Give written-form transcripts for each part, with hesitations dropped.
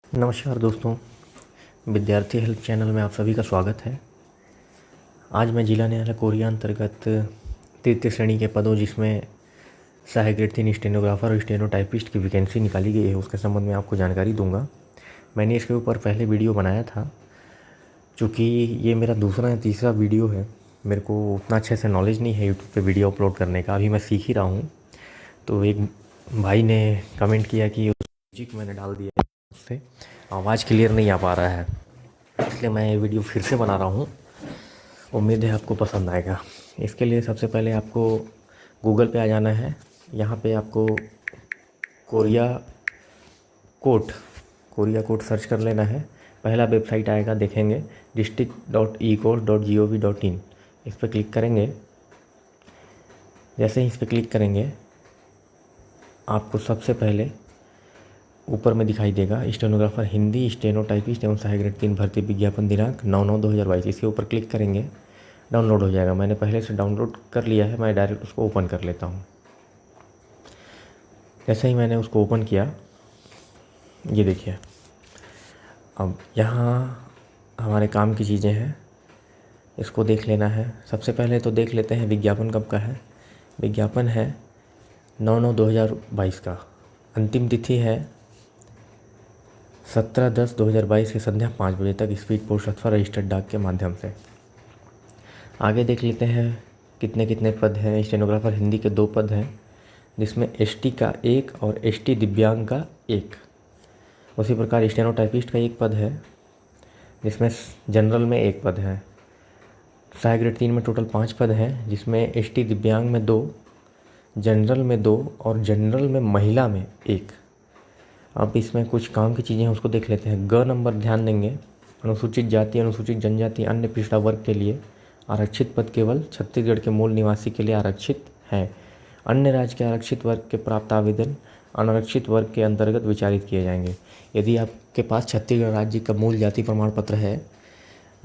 नमस्कार दोस्तों, विद्यार्थी हेल्प चैनल में आप सभी का स्वागत है। आज मैं जिला न्यायालय कोरिया अंतर्गत तृतीय श्रेणी के पदों जिसमें सहायक ग्रेड 3 स्टेनोग्राफर और स्टेनोटाइपिस्ट की वैकेंसी निकाली गई है उसके संबंध में आपको जानकारी दूंगा। मैंने इसके ऊपर पहले वीडियो बनाया था। चूँकि ये मेरा दूसरा या तीसरा वीडियो है, मेरे को उतना अच्छे से नॉलेज नहीं है यूट्यूब पे वीडियो अपलोड करने का, अभी मैं सीख ही रहा हूँ। तो एक भाई ने कमेंट किया कि उस म्यूजिक मैंने डाल दिया है, उससे आवाज़ क्लियर नहीं आ पा रहा है, इसलिए मैं ये वीडियो फिर से बना रहा हूँ। उम्मीद है आपको पसंद आएगा। इसके लिए सबसे पहले आपको गूगल पे आ जाना है। यहाँ पे आपको कोरिया कोर्ट सर्च कर लेना है। पहला वेबसाइट आएगा, देखेंगे district.ecode.gov.in। इस पर क्लिक करेंगे। जैसे ही इस पर क्लिक करेंगे आपको सबसे पहले ऊपर में दिखाई देगा स्टेनोग्राफर हिंदी, स्टेनोटाइपिस्ट एवं सहायक ग्रेड 3 भर्ती विज्ञापन दिनांक 9/9/2022। इसके ऊपर क्लिक करेंगे, डाउनलोड हो जाएगा। मैंने पहले से डाउनलोड कर लिया है, मैं डायरेक्ट उसको ओपन कर लेता हूँ। जैसे ही मैंने उसको ओपन किया, ये देखिए, अब यहाँ हमारे काम की चीज़ें हैं, इसको देख लेना है। सबसे पहले तो देख लेते हैं विज्ञापन कब का है। विज्ञापन है 9/9/2022 का। अंतिम तिथि है 17/10/2022 की संध्या 5 बजे तक, स्पीड पोस्ट अथवा रजिस्टर्ड डाक के माध्यम से। आगे देख लेते हैं कितने कितने पद हैं। स्टेनोग्राफर हिंदी के 2 पद हैं, जिसमें एसटी का 1 और एसटी दिव्यांग का 1। उसी प्रकार स्टेनोटाइपिस्ट का 1 पद है, जिसमें जनरल में 1 पद है। सहायक ग्रेड 3 में टोटल 5 पद हैं, जिसमें एसटी दिव्यांग में 2, जनरल में 2 और जनरल में महिला में 1। अब इसमें कुछ काम की चीज़ें हैं, उसको देख लेते हैं। ग नंबर ध्यान देंगे। अनुसूचित जाति, अनुसूचित जनजाति, अन्य पिछड़ा वर्ग के लिए आरक्षित पद केवल छत्तीसगढ़ के मूल निवासी के लिए आरक्षित हैं। अन्य राज्य के आरक्षित वर्ग के प्राप्त आवेदन अनारक्षित वर्ग के अंतर्गत विचारित किए जाएंगे। यदि आपके पास छत्तीसगढ़ राज्य का मूल जाति प्रमाण पत्र है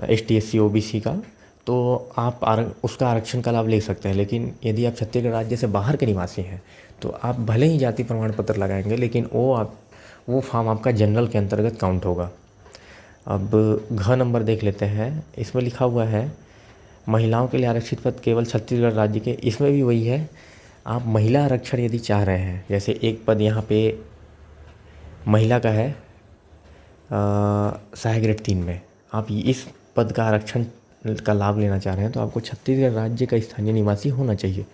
ST SC OBC का, तो आप उसका आरक्षण का लाभ ले सकते हैं। लेकिन यदि आप छत्तीसगढ़ राज्य से बाहर के निवासी हैं तो आप भले ही जाति प्रमाण पत्र लगाएंगे, लेकिन वो फॉर्म आपका जनरल के अंतर्गत काउंट होगा। अब घ नंबर देख लेते हैं। इसमें लिखा हुआ है महिलाओं के लिए आरक्षित पद केवल छत्तीसगढ़ राज्य के। इसमें भी वही है, आप महिला आरक्षण यदि चाह रहे हैं, जैसे 1 पद यहाँ पे महिला का है सहायक ग्रेड 3 में, आप इस पद का आरक्षण का लाभ लेना चाह रहे हैं तो आपको छत्तीसगढ़ राज्य का स्थानीय निवासी होना चाहिए।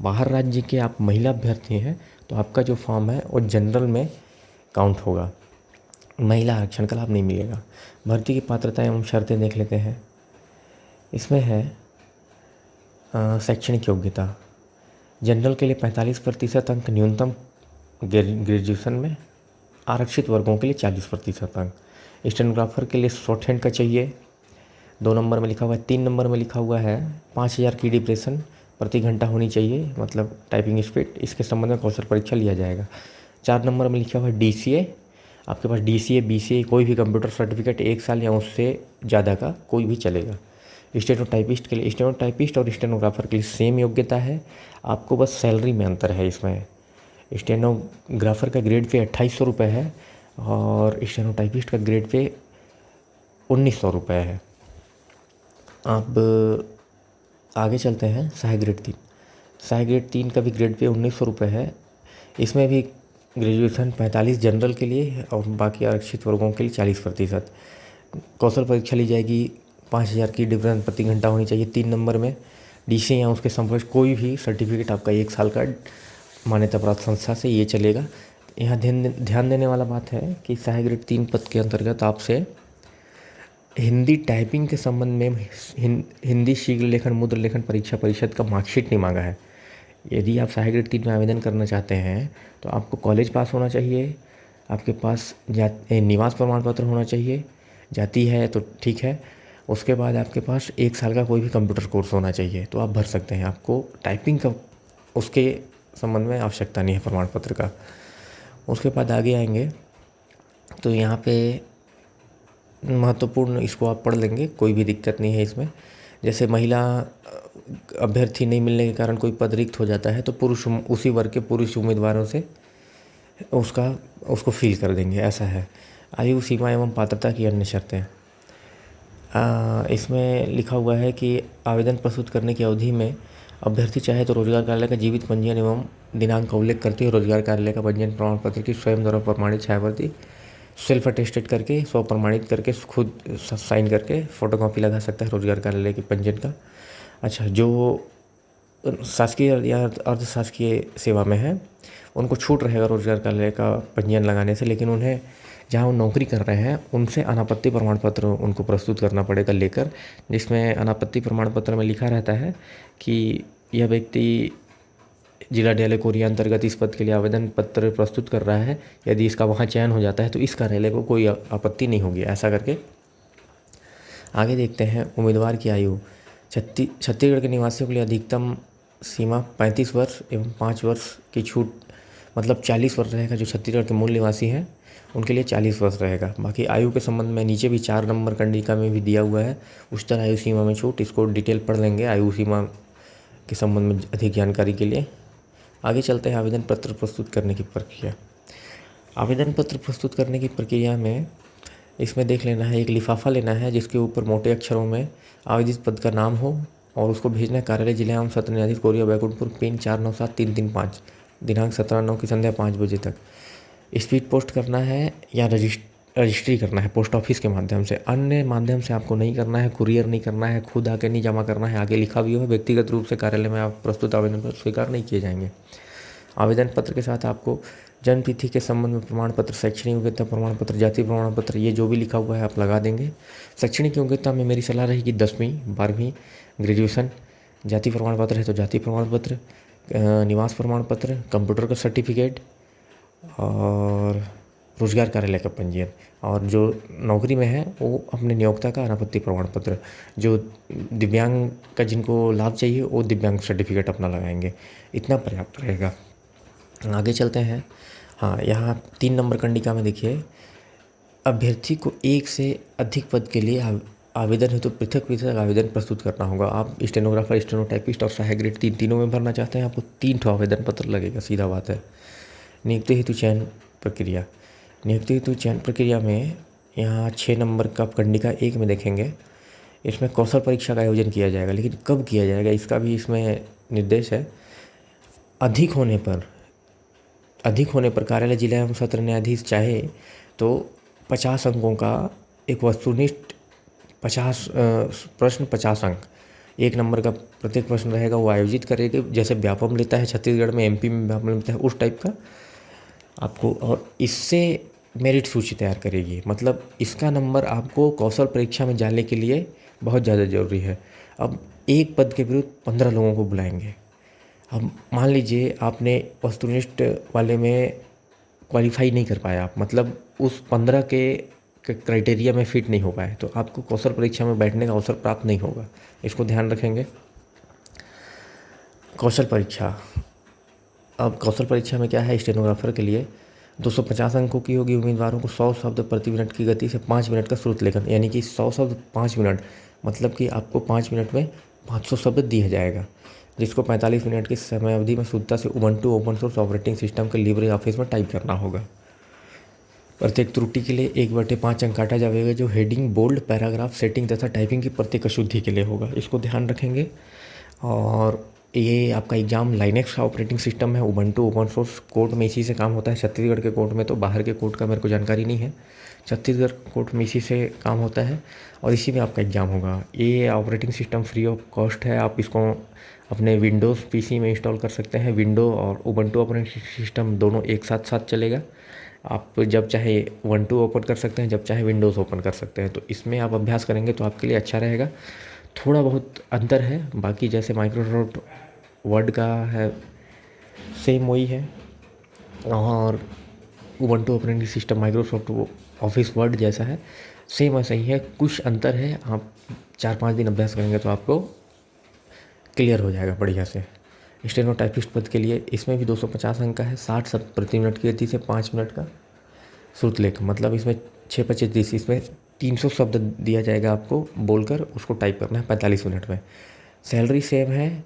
बाहर राज्य के आप महिला अभ्यर्थी हैं तो आपका जो फॉर्म है वो जनरल में काउंट होगा, महिला आरक्षण का लाभ नहीं मिलेगा। भर्ती की पात्रता एवं शर्तें देख लेते हैं। इसमें है शैक्षणिक योग्यता। जनरल के लिए 45% अंक न्यूनतम ग्रेजुएशन में, आरक्षित वर्गों के लिए 40% अंक। स्टेनोग्राफर के लिए शॉर्ट हैंड का चाहिए, 2 नंबर में लिखा हुआ है। 3 नंबर में लिखा हुआ है 5000 की डिप्रेशन प्रति घंटा होनी चाहिए, मतलब टाइपिंग स्पीड। इसके संबंध में कौशल परीक्षा लिया जाएगा। 4 नंबर में लिखा हुआ है DCA। आपके पास DCA BCA कोई भी कंप्यूटर सर्टिफिकेट 1 साल या उससे ज़्यादा का कोई भी चलेगा। स्टेनोटाइपिस्ट के लिए, स्टेनोटाइपिस्ट और स्टेनोग्राफर के लिए सेम योग्यता है, आपको बस सैलरी में अंतर है। इसमें स्टेनोग्राफर का ग्रेड पे 2800 रुपये है और स्टेनोटाइपिस्ट का ग्रेड पे 1900 रुपये है। अब आगे चलते हैं। सहायक ग्रेड 3, सहायक ग्रेड 3 का भी ग्रेड पे 1900 रुपये है। इसमें भी ग्रेजुएशन 45 जनरल के लिए और बाकी आरक्षित वर्गों के लिए 40%। कौशल परीक्षा ली जाएगी, 5000 की डिफरेंस प्रति घंटा होनी चाहिए। 3 नंबर में DCA या उसके समकक्ष कोई भी सर्टिफिकेट आपका 1 साल का मान्यता प्राप्त संस्था से ये चलेगा। यहाँ ध्यान देने वाला बात है कि सहायक ग्रेड 3 पद के अंतर्गत आपसे हिंदी टाइपिंग के संबंध में हिंदी शीघ्र लेखन मुद्र लेखन परीक्षा परिषद का मार्कशीट नहीं मांगा है। यदि आप सहायक ग्रेड 3 में आवेदन करना चाहते हैं तो आपको कॉलेज पास होना चाहिए, आपके पास निवास प्रमाण पत्र होना चाहिए, जाति है तो ठीक है। उसके बाद आपके पास 1 साल का कोई भी कंप्यूटर कोर्स होना चाहिए, तो आप भर सकते हैं। आपको टाइपिंग का उसके संबंध में आवश्यकता नहीं है प्रमाण पत्र का। उसके बाद आगे आएंगे तो यहाँ पे महत्वपूर्ण, इसको आप पढ़ लेंगे, कोई भी दिक्कत नहीं है इसमें। जैसे महिला अभ्यर्थी नहीं मिलने के कारण कोई पद रिक्त हो जाता है तो पुरुष, उसी वर्ग के पुरुष उम्मीदवारों से उसको फिल कर देंगे, ऐसा है। आयु सीमा एवं पात्रता की अन्य शर्तें। इसमें लिखा हुआ है कि आवेदन प्रस्तुत करने की अवधि में अभ्यर्थी चाहे तो रोजगार कार्यालय का जीवित पंजीयन एवं दिनांक का उल्लेख करते हुए रोजगार कार्यालय का पंजीयन प्रमाण पत्र की स्वयं द्वारा प्रमाणित छायाप्रति सेल्फ अटेस्टेड करके स्व प्रमाणित करके खुद साइन करके फोटोकॉपी लगा सकता है रोजगार कार्यालय के पंजीयन का। अच्छा, जो शासकीय या अर्ध शासकीय सेवा में है उनको छूट रहेगा रोजगार कार्यालय का पंजीयन लगाने से, लेकिन उन्हें जहाँ वो नौकरी कर रहे हैं उनसे अनापत्ति प्रमाण पत्र उनको प्रस्तुत करना पड़ेगा लेकर, जिसमें अनापत्ति प्रमाण पत्र में लिखा रहता है कि यह व्यक्ति जिला न्यायालय कोरिया अंतर्गत इस पद के लिए आवेदन पत्र प्रस्तुत कर रहा है, यदि इसका वहाँ चयन हो जाता है तो इस कार्यालय को कोई आपत्ति नहीं होगी, ऐसा करके। आगे देखते हैं उम्मीदवार की आयु। छत्तीसगढ़ के निवासियों के लिए अधिकतम सीमा 35 वर्ष एवं 5 वर्ष की छूट, मतलब 40 वर्ष रहेगा। जो छत्तीसगढ़ के मूल निवासी हैं उनके लिए 40 वर्ष रहेगा। बाकी आयु के संबंध में नीचे भी 4 नंबर कंडिका में भी दिया हुआ है उच्चतर आयु सीमा में छूट, इसको डिटेल पढ़ लेंगे आयु सीमा के संबंध में अधिक जानकारी के लिए। आगे चलते हैं आवेदन पत्र प्रस्तुत करने की प्रक्रिया। आवेदन पत्र प्रस्तुत करने की प्रक्रिया में इसमें देख लेना है, एक लिफाफा लेना है जिसके ऊपर मोटे अक्षरों में आवेदित पद का नाम हो और उसको भेजना है कार्यालय जिला एवं सत्र न्यायाधीश कोरिया बैकुंठपुर, पिन 497335, दिनांक 17/9 की संध्या 5 बजे तक। स्पीड पोस्ट करना है या रजिस्ट्री करना है पोस्ट ऑफिस के माध्यम से, अन्य माध्यम से आपको नहीं करना है, कुरियर नहीं करना है, खुद आके नहीं जमा करना है। आगे लिखा भी हो व्यक्तिगत रूप से कार्यालय में आप प्रस्तुत आवेदन पत्र स्वीकार नहीं किए जाएंगे। आवेदन पत्र के साथ आपको जन्म तिथि के संबंध में प्रमाण पत्र, शैक्षणिक योग्यता प्रमाण पत्र, जाति प्रमाण पत्र, ये जो भी लिखा हुआ है आप लगा देंगे। शैक्षणिक योग्यता में मेरी सलाह रहेगी 10वीं 12वीं ग्रेजुएशन। जाति प्रमाण पत्र है तो जाति प्रमाण पत्र, निवास प्रमाण पत्र, कंप्यूटर का सर्टिफिकेट और रोजगार कार्यालय का पंजीयन, और जो नौकरी में है वो अपने नियोक्ता का अनापत्ति प्रमाण पत्र। जो दिव्यांग का जिनको लाभ चाहिए वो दिव्यांग सर्टिफिकेट अपना लगाएंगे, इतना पर्याप्त रहेगा। आगे चलते हैं। हाँ, यहाँ 3 नंबर कंडिका में देखिए, अभ्यर्थी को एक से अधिक पद के लिए आवेदन है तो पृथक पृथक आवेदन प्रस्तुत करना होगा। आप स्टेनोग्राफर, स्टेनोटाइपिस्ट और सहायक ग्रेड तीनों में भरना चाहते हैं, आपको 3 आवेदन पत्र लगेगा, सीधा बात है। नियुक्ति हेतु चयन प्रक्रिया। नियुक्ति हेतु चयन प्रक्रिया में यहाँ 6 नंबर का कंडिका 1 में देखेंगे, इसमें कौशल परीक्षा का आयोजन किया जाएगा, लेकिन कब किया जाएगा इसका भी इसमें निर्देश है। अधिक होने पर कार्यालय जिला एवं सत्र न्यायाधीश चाहे तो 50 अंकों का एक वस्तुनिष्ठ 50 प्रश्न 50 अंक, 1 नंबर का प्रत्येक प्रश्न रहेगा, वो आयोजित करेगी। जैसे व्यापम लेता है छत्तीसगढ़ में, MP में व्यापम लेता है, उस टाइप का आपको, और इससे मेरिट सूची तैयार करेगी। मतलब इसका नंबर आपको कौशल परीक्षा में जाने के लिए बहुत ज़्यादा ज़रूरी है। अब एक पद के विरुद्ध 15 लोगों को बुलाएंगे। अब मान लीजिए आपने वस्तुनिष्ठ वाले में क्वालिफाई नहीं कर पाया आप, मतलब उस 15 के क्राइटेरिया में फिट नहीं हो पाए, तो आपको कौशल परीक्षा में बैठने का अवसर प्राप्त नहीं होगा, इसको ध्यान रखेंगे। कौशल परीक्षा, अब कौशल परीक्षा में क्या है, स्टेनोग्राफर के लिए 250 अंकों की होगी। उम्मीदवारों को 100 शब्द प्रति मिनट की गति से 5 मिनट का श्रुत लेखन, यानी कि 100 शब्द 5 मिनट, मतलब कि आपको 5 मिनट में 500 शब्द दिया जाएगा, जिसको 45 मिनट की समय अवधि में शुद्धता से Ubuntu open source operating system के लिब्रे ऑफिस में टाइप करना होगा। प्रत्येक त्रुटि के लिए 1/5 अंक काटा जाएगा, जो हेडिंग, बोल्ड, पैराग्राफ, सेटिंग तथा टाइपिंग की प्रत्येक अशुद्धि के लिए होगा, इसको ध्यान रखेंगे। और ये आपका एग्ज़ाम लाइनेक्स का ऑपरेटिंग सिस्टम है, उबंटू ओपन सोर्स, कोर्ट में इसी से काम होता है। छत्तीसगढ़ के कोर्ट में, तो बाहर के कोर्ट का मेरे को जानकारी नहीं है, छत्तीसगढ़ कोर्ट में इसी से काम होता है और इसी में आपका एग्ज़ाम होगा। ये operating system free of cost है, आप इसको अपने विंडोज़ PC में इंस्टॉल कर सकते हैं। विंडो और उबंटू ऑपरेटिंग सिस्टम दोनों एक साथ चलेगा। आप जब चाहे उबंटू ओपन कर सकते हैं, जब चाहे विंडोज़ ओपन कर सकते हैं, तो इसमें आप अभ्यास करेंगे तो आपके लिए अच्छा रहेगा। थोड़ा बहुत अंतर है, बाकी जैसे माइक्रोसॉफ्ट वर्ड का है सेम वही है, और Ubuntu operating system Microsoft office word जैसा है, सेम ऐसा ही है, कुछ अंतर है। आप 4-5 दिन अभ्यास करेंगे तो आपको क्लियर हो जाएगा बढ़िया से। स्टेनोटाइपिस्ट पद के लिए इसमें भी 250 अंक का है, 60 शब्द प्रति मिनट की गति से 5 मिनट का श्रुत लेख, मतलब इसमें 6-25, इसमें 300 शब्द दिया जाएगा आपको, बोलकर उसको टाइप करना है 45 मिनट में। सैलरी सेम है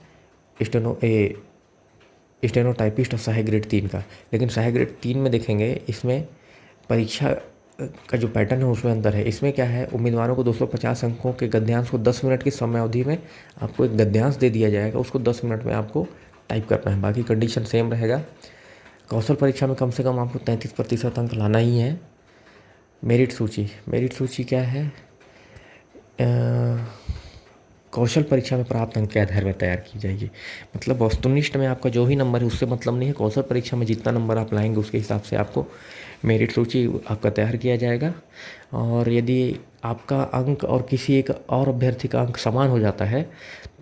स्टेनोटाइपिस्ट और सहायक ग्रेड 3 का, लेकिन सहायक ग्रेड 3 में देखेंगे, इसमें परीक्षा का जो पैटर्न है उसमें अंतर है। इसमें क्या है, उम्मीदवारों को 250 अंकों के गद्यांश को 10 मिनट की समय अवधि में आपको एक गद्यांश दे दिया जाएगा, उसको 10 मिनट में आपको टाइप करना है। बाकी कंडीशन सेम रहेगा। कौशल परीक्षा में कम से कम आपको 33% अंक लाना ही है। मेरिट सूची क्या है, कौशल परीक्षा में प्राप्त अंक के आधार पर तैयार की जाएगी। मतलब वस्तुनिष्ठ में आपका जो भी नंबर है उससे मतलब नहीं है, कौशल परीक्षा में जितना नंबर आप लाएंगे उसके हिसाब से आपको मेरिट सूची आपका तैयार किया जाएगा। और यदि आपका अंक और किसी एक और अभ्यर्थी का अंक समान हो जाता है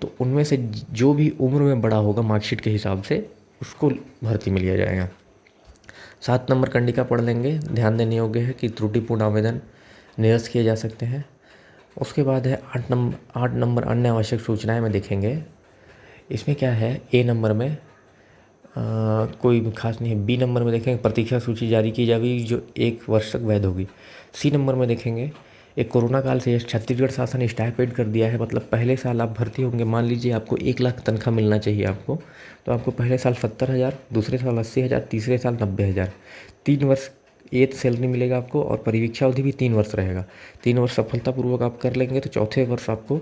तो उनमें से जो भी उम्र में बड़ा होगा मार्कशीट के हिसाब से उसको भर्ती में लिया जाएगा। 7 नंबर कंडिका पढ़ लेंगे। ध्यान देने योग्य है कि त्रुटिपूर्ण आवेदन निरस्त किए जा सकते हैं। उसके बाद है 8 नंबर अन्य आवश्यक सूचनाएं में देखेंगे। इसमें क्या है, ए नंबर में कोई खास नहीं है। बी नंबर में देखेंगे प्रतीक्षा सूची जारी की जाएगी जो 1 वर्ष तक वैध होगी। सी नंबर में देखेंगे एक कोरोना काल से छत्तीसगढ़ शासन स्टाइपेंड कर दिया है। मतलब पहले साल आप भर्ती होंगे, मान लीजिए आपको 1 लाख तनख्वाह मिलना चाहिए आपको, तो आपको पहले साल 70,000, दूसरे साल 80,000, तीसरे साल 90,000, 3 वर्ष एथ सैलरी मिलेगा आपको। और परिवीक्षा अवधि भी 3 वर्ष रहेगा। 3 वर्ष सफलतापूर्वक आप कर लेंगे तो चौथे वर्ष आपको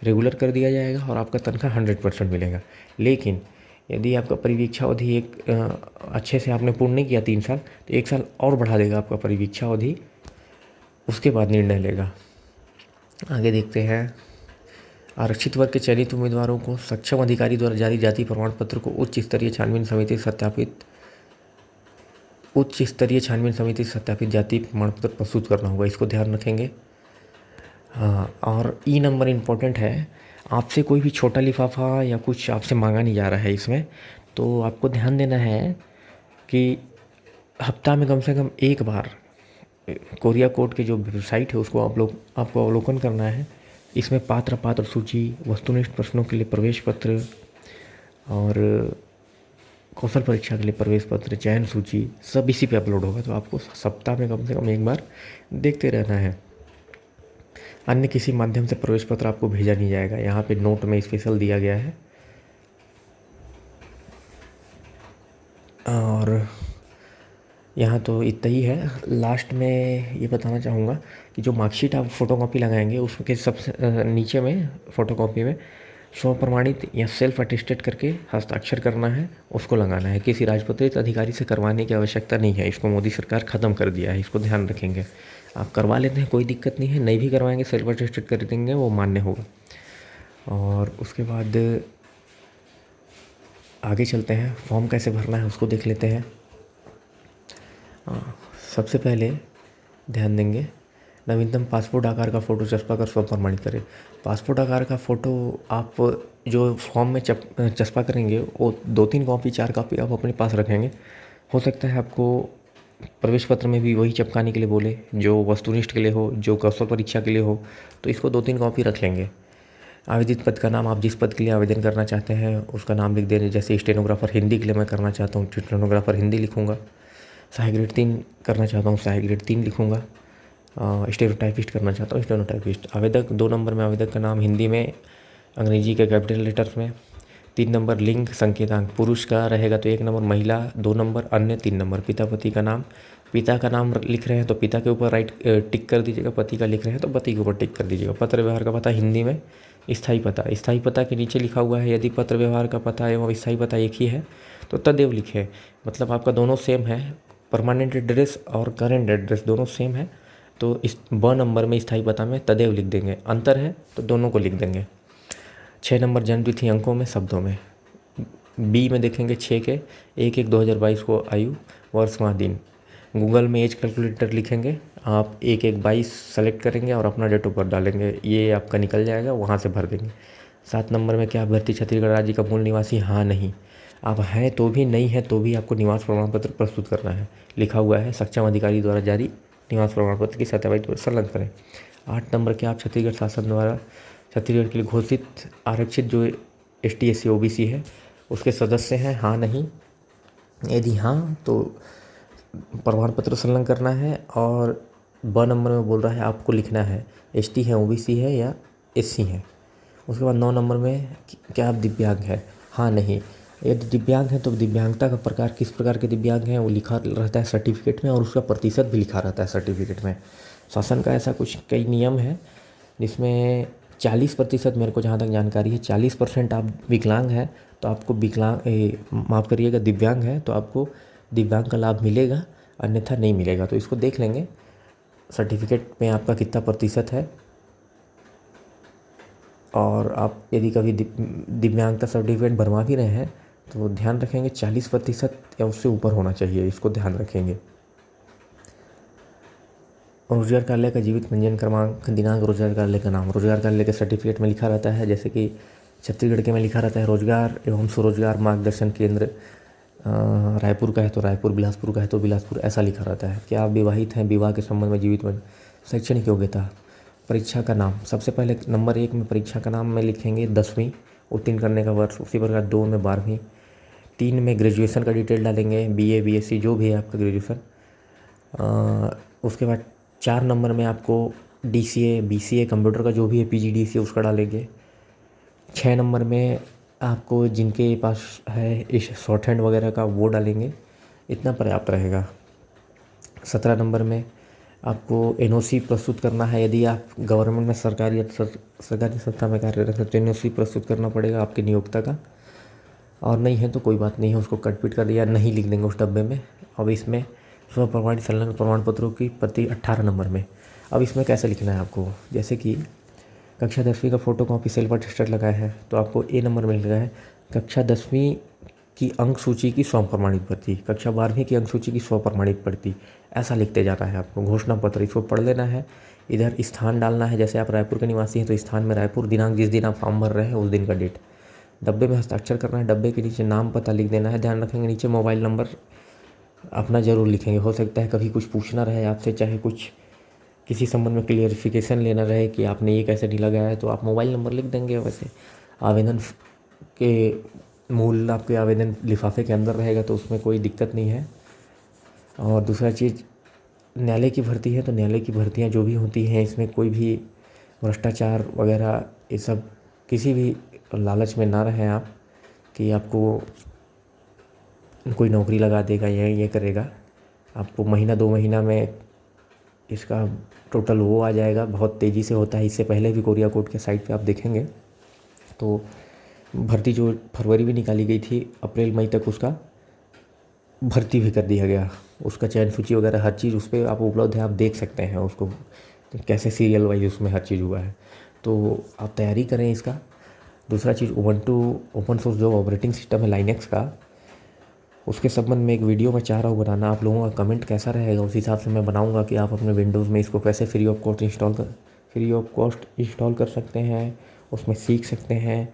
रेगुलर कर दिया जाएगा और आपका तनख्वाह 100% मिलेगा। लेकिन यदि आपका परिवीक्षा अवधि अच्छे से आपने पूर्ण नहीं किया 3 साल, तो 1 साल और बढ़ा देगा आपका परिवीक्षा अवधि, उसके बाद निर्णय लेगा। आगे देखते हैं। आरक्षित वर्ग के चयनित उम्मीदवारों को सक्षम अधिकारी द्वारा जारी जाति प्रमाण पत्र को उच्च स्तरीय छानबीन समिति से सत्यापित जाति प्रमाण पत्र प्रस्तुत करना होगा। इसको ध्यान रखेंगे। हाँ, और ई नंबर इम्पोर्टेंट है। आपसे कोई भी छोटा लिफाफा या कुछ आपसे मांगा नहीं जा रहा है इसमें, तो आपको ध्यान देना है कि हफ्ता में कम से कम एक बार कोरिया कोर्ट की जो वेबसाइट है उसको आपको अवलोकन करना है। इसमें पात्र सूची, वस्तुनिष्ठ प्रश्नों के लिए प्रवेश पत्र और कौशल परीक्षा के लिए प्रवेश पत्र, चयन सूची सब इसी पे अपलोड होगा। तो आपको सप्ताह में कम से कम एक बार देखते रहना है। अन्य किसी माध्यम से प्रवेश पत्र आपको भेजा नहीं जाएगा। यहाँ पे नोट में स्पेशल दिया गया है। और यहाँ तो इतना ही है। लास्ट में ये बताना चाहूँगा कि जो मार्कशीट आप फोटोकॉपी लगाएंगे उसके सबसे नीचे में फोटोकॉपी में स्व प्रमाणित या सेल्फ अटेस्टेड करके हस्ताक्षर करना है, उसको लगाना है। किसी राजपत्रित अधिकारी से करवाने की आवश्यकता नहीं है। इसको मोदी सरकार ख़त्म कर दिया है, इसको ध्यान रखेंगे। आप करवा लेते हैं कोई दिक्कत नहीं है, नहीं भी करवाएंगे सेल्फ अटेस्टेड कर देंगे, वो मान्य होगा। और उसके बाद आगे चलते हैं। फॉर्म कैसे भरना है उसको देख लेते हैं। सबसे पहले ध्यान देंगे, नवीनतम पासपोर्ट आकार का फ़ोटो चस्पा कर स्व प्रमाणित करें। पासपोर्ट आकार का फ़ोटो आप जो फॉर्म में चस्पा करेंगे वो 2-3 कॉपी 4 कॉपी आप अपने पास रखेंगे। हो सकता है आपको प्रवेश पत्र में भी वही चिपकाने के लिए बोले जो वस्तुनिष्ठ के लिए हो, जो कौशल परीक्षा के लिए हो, तो इसको 2-3 कॉपी रख लेंगे। आवेदित पद का नाम, आप जिस पद के लिए आवेदन करना चाहते हैं उसका नाम लिख देंगे। जैसे स्टेनोग्राफर हिंदी के लिए मैं करना चाहता हूँ, स्टेनोग्राफर हिंदी लिखूँगा। सहायक ग्रेड 3 करना चाहता हूँ, सहायक ग्रेड 3 लिखूँगा। स्टेनोटाइपिस्ट करना चाहता हूँ, स्टेनोटाइपिस्ट। आवेदक 2 नंबर में आवेदक का नाम हिंदी में, अंग्रेजी के कैपिटल लेटर्स में। 3 नंबर लिंग संकेतांक, पुरुष का रहेगा तो 1 नंबर, महिला 2 नंबर, अन्य 3 नंबर। पिता पति का नाम, पिता का नाम लिख रहे हैं तो पिता के ऊपर टिक कर दीजिएगा, पति का लिख रहे हैं तो पति के ऊपर टिक कर दीजिएगा। पत्र व्यवहार का पता हिंदी में, स्थायी पता के नीचे लिखा हुआ है। यदि पत्र व्यवहार का पता एवं स्थायी पता एक ही है तो तदेव लिखे, मतलब आपका दोनों सेम है। परमानेंट एड्रेस और करेंट एड्रेस दोनों सेम है तो इस ब नंबर में स्थायी पता में तदेव लिख देंगे। अंतर है तो दोनों को लिख देंगे। 6 नंबर जन्मतिथि अंकों में, शब्दों में। बी में देखेंगे 6 के 1/1/2022 को आयु, वर्ष, माह, दिन। गूगल में एज कैलकुलेटर लिखेंगे, आप 1/1/22 सेलेक्ट करेंगे और अपना डेट ऑफ बर्थ डालेंगे, ये आपका निकल जाएगा, वहाँ से भर देंगे। 7 नंबर में क्या अभ्यर्थी छत्तीसगढ़ राज्य का मूल निवासी, हाँ नहीं। आप हैं तो भी, नहीं है तो भी आपको निवास प्रमाण पत्र प्रस्तुत करना है। लिखा हुआ है सक्षम अधिकारी द्वारा जारी निवास प्रमाण पत्र की सत्यापित संलग्न करें। 8 नंबर के आप छत्तीसगढ़ शासन द्वारा छत्तीसगढ़ के लिए घोषित आरक्षित जो ST SC OBC है उसके सदस्य हैं, हाँ नहीं। यदि हाँ तो प्रमाण पत्र संलग्न करना है। और ब नंबर में बोल रहा है आपको लिखना है ST है, OBC है या SC है। उसके बाद 9 नंबर में क्या आप दिव्यांग है, हाँ नहीं। यदि दिव्यांग हैं तो दिव्यांगता का प्रकार किस प्रकार के दिव्यांग हैं वो लिखा रहता है सर्टिफिकेट में, और उसका प्रतिशत भी लिखा रहता है सर्टिफिकेट में। शासन का ऐसा कुछ कई नियम है जिसमें 40%, मेरे को जहाँ तक जानकारी है 40% आप विकलांग हैं तो आपको माफ़ करिएगा दिव्यांग है तो आपको दिव्यांग का लाभ मिलेगा, अन्यथा नहीं मिलेगा। तो इसको देख लेंगे सर्टिफिकेट में आपका कितना प्रतिशत है, और आप यदि कभी दिव्यांगता सर्टिफिकेट बनवा भी रहे हैं तो ध्यान रखेंगे 40% या उससे ऊपर होना चाहिए, इसको ध्यान रखेंगे। रोजगार कार्यालय का जीवित पंजीयन क्रमांक, दिनांक, रोजगार कार्यालय का नाम, रोजगार कार्यालय के सर्टिफिकेट में लिखा रहता है, जैसे कि छत्तीसगढ़ के में लिखा रहता है रोजगार एवं स्वरोजगार मार्गदर्शन केंद्र, रायपुर का है तो रायपुर, बिलासपुर का है तो बिलासपुर, ऐसा लिखा रहता है। क्या आप विवाहित हैं? विवाह के संबंध में जीवित शैक्षणिक योग्यता, परीक्षा का नाम, सबसे पहले नंबर 1 में परीक्षा का नाम में लिखेंगे 10वीं उत्तीर्ण करने का वर्ष, उसी प्रकार 2 में 12वीं, 3 में ग्रेजुएशन का डिटेल डालेंगे, BA BSc जो भी है आपका ग्रेजुएशन। उसके बाद 4 नंबर में आपको DCA BCA कंप्यूटर का जो भी है PGDCA उसका डालेंगे। 6 नंबर में आपको जिनके पास है इस शॉर्ट हैंड वगैरह का वो डालेंगे, इतना पर्याप्त रहेगा। 17 नंबर में आपको NOC प्रस्तुत करना है, यदि आप गवर्नमेंट में सरकारी संस्था में कार्यरत है तो NOC प्रस्तुत करना पड़ेगा आपके नियोक्ता का, और नहीं है तो कोई बात नहीं है, उसको कट पीट कर दिया नहीं लिख देंगे उस डब्बे में। अब इसमें स्व प्रमाणित संलग्न प्रमाण पत्रों की प्रति 18 नंबर में। अब इसमें कैसे लिखना है आपको, जैसे कि कक्षा 10वीं का फ़ोटो कॉपी सेल्फ अटेस्टेड लगाया है तो आपको A नंबर में लिखा है कक्षा 10वीं की अंक सूची की स्व प्रमाणित प्रति, कक्षा 12वीं की अंक सूची की स्व प्रमाणित प्रति, ऐसा लिखते जाना है आपको। घोषणा पत्र इसको पढ़ लेना है, इधर स्थान डालना है, जैसे आप रायपुर के निवासी हैं तो स्थान में रायपुर, दिनांक जिस दिन आप फॉर्म भर रहे हैं उस दिन का डेट, डब्बे में हस्ताक्षर करना है, डब्बे के नीचे नाम पता लिख देना है। ध्यान रखेंगे नीचे मोबाइल नंबर अपना ज़रूर लिखेंगे, हो सकता है कभी कुछ पूछना रहे आपसे, चाहे कुछ किसी संबंध में क्लियरिफिकेशन लेना रहे कि आपने ये कैसे नहीं लगाया है तो आप मोबाइल नंबर लिख देंगे। वैसे आवेदन के मूल आपके आवेदन लिफाफे के अंदर रहेगा तो उसमें कोई दिक्कत नहीं है। और दूसरा चीज़, न्यायालय की भर्ती है तो न्यायालय की भर्तियाँ जो भी होती हैं इसमें कोई भी भ्रष्टाचार वगैरह ये सब किसी भी लालच में ना रहें आप कि आपको कोई नौकरी लगा देगा या ये करेगा। आपको महीना 2 महीना में इसका टोटल वो आ जाएगा, बहुत तेज़ी से होता है। इससे पहले भी कोरिया कोर्ट के साइट पे आप देखेंगे तो भर्ती जो फरवरी में निकाली गई थी, अप्रैल मई तक उसका भर्ती भी कर दिया गया, उसका चयन सूची वगैरह हर चीज़ उस पर आप उपलब्ध है, आप देख सकते हैं उसको कैसे सीरियल वाइज उसमें हर चीज़ हुआ है। तो आप तैयारी करें इसका। दूसरा चीज़, उबंटू ओपन सोर्स जो ऑपरेटिंग सिस्टम है लाइनेक्स का, उसके संबंध में एक वीडियो मैं चाह रहा हूँ बनाना। आप लोगों का कमेंट कैसा रहेगा उस हिसाब से मैं बनाऊँगा कि आप अपने विंडोज़ में इसको कैसे फ्री ऑफ कॉस्ट इंस्टॉल कर सकते हैं, उसमें सीख सकते हैं।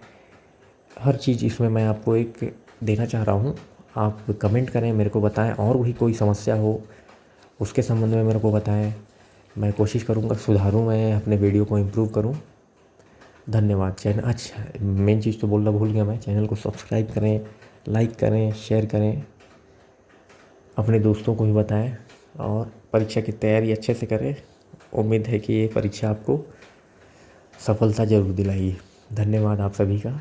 हर चीज़ इसमें मैं आपको एक देना चाह रहा हूँ। आप कमेंट करें, मेरे को बताएं, और वही कोई समस्या हो उसके संबंध में मेरे को बताएं, मैं कोशिश करूँगा सुधारूँ, मैं अपने वीडियो को इम्प्रूव करूँ। धन्यवाद। चैनल, अच्छा मेन चीज़ तो बोलना भूल गया मैं, चैनल को सब्सक्राइब करें, लाइक करें, शेयर करें, अपने दोस्तों को भी बताएं, और परीक्षा की तैयारी अच्छे से करें। उम्मीद है कि ये परीक्षा आपको सफलता ज़रूर दिलाएगी। धन्यवाद आप सभी का।